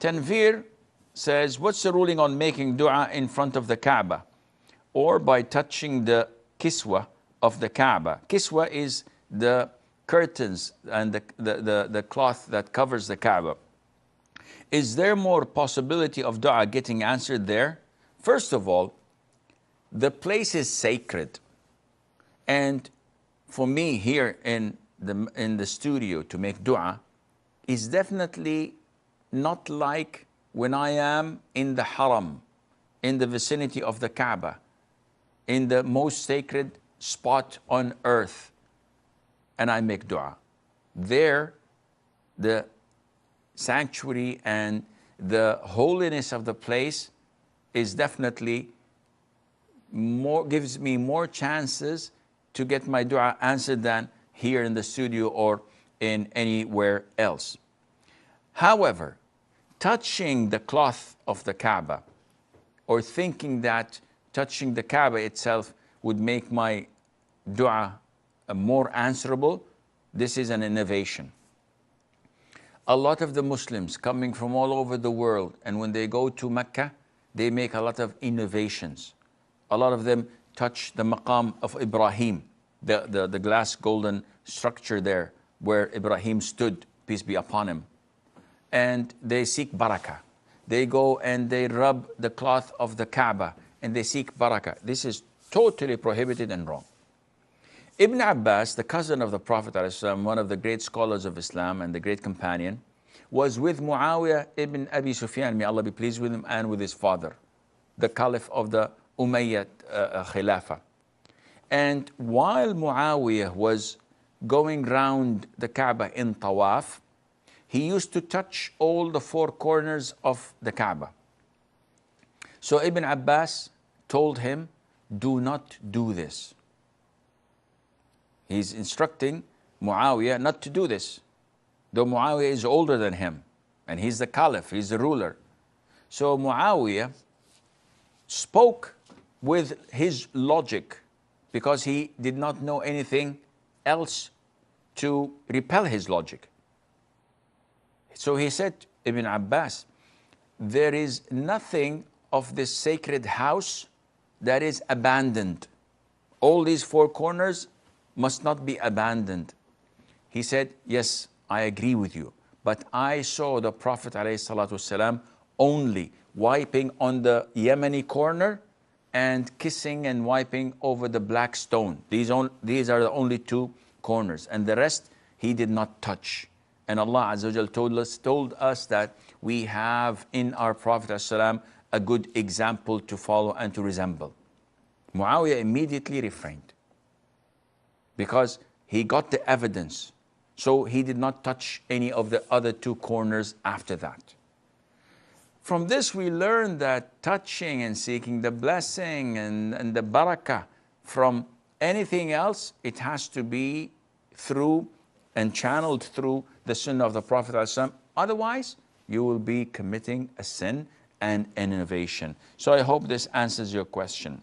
Tanveer says, what's the ruling on making dua in front of the Kaaba or by touching the kiswa of the Kaaba? Kiswa is the curtains and the cloth that covers the Kaaba. Is there more possibility of dua getting answered there? First of all, the place is sacred. And for me here in the studio to make dua is definitely not like when I am in the haram, in the vicinity of the Kaaba, in the most sacred spot on earth, and I make dua. There, the sanctuary and the holiness of the place is definitely more, gives me more chances to get my dua answered than here in the studio or in anywhere else. However, touching the cloth of the Kaaba or thinking that touching the Kaaba itself would make my dua more answerable, this is an innovation. A lot of the Muslims coming from all over the world, and when they go to Mecca, they make a lot of innovations. A lot of them touch the maqam of Ibrahim, the glass golden structure there where Ibrahim stood, peace be upon him. And they seek barakah. They go and they rub the cloth of the Kaaba and they seek barakah. This is totally prohibited and wrong. Ibn Abbas, the cousin of the Prophet ﷺ, one of the great scholars of Islam and the great companion, was with Muawiyah ibn Abi Sufyan, may Allah be pleased with him, and with his father, the caliph of the Umayyad Khilafah. And while Muawiyah was going round the Kaaba in Tawaf, he used to touch all the four corners of the Kaaba. So Ibn Abbas told him, do not do this. He's instructing Muawiyah not to do this, though Muawiyah is older than him, and he's the caliph, he's the ruler. So Muawiyah spoke with his logic because he did not know anything else to repel his logic. So he said, Ibn Abbas, there is nothing of this sacred house that is abandoned. All these four corners must not be abandoned. He said, yes, I agree with you, but I saw the Prophet ﷺ only wiping on the Yemeni corner and kissing and wiping over the black stone. These are the only two corners, and the rest he did not touch. And Allah Azza wa Jal told us that we have in our Prophet ﷺ a good example to follow and to resemble. Muawiyah immediately refrained because he got the evidence. So he did not touch any of the other two corners after that. From this we learn that touching and seeking the blessing and the barakah from anything else, it has to be through and channeled through the sunnah of the Prophet ﷺ. Otherwise, you will be committing a sin and an innovation. So I hope this answers your question.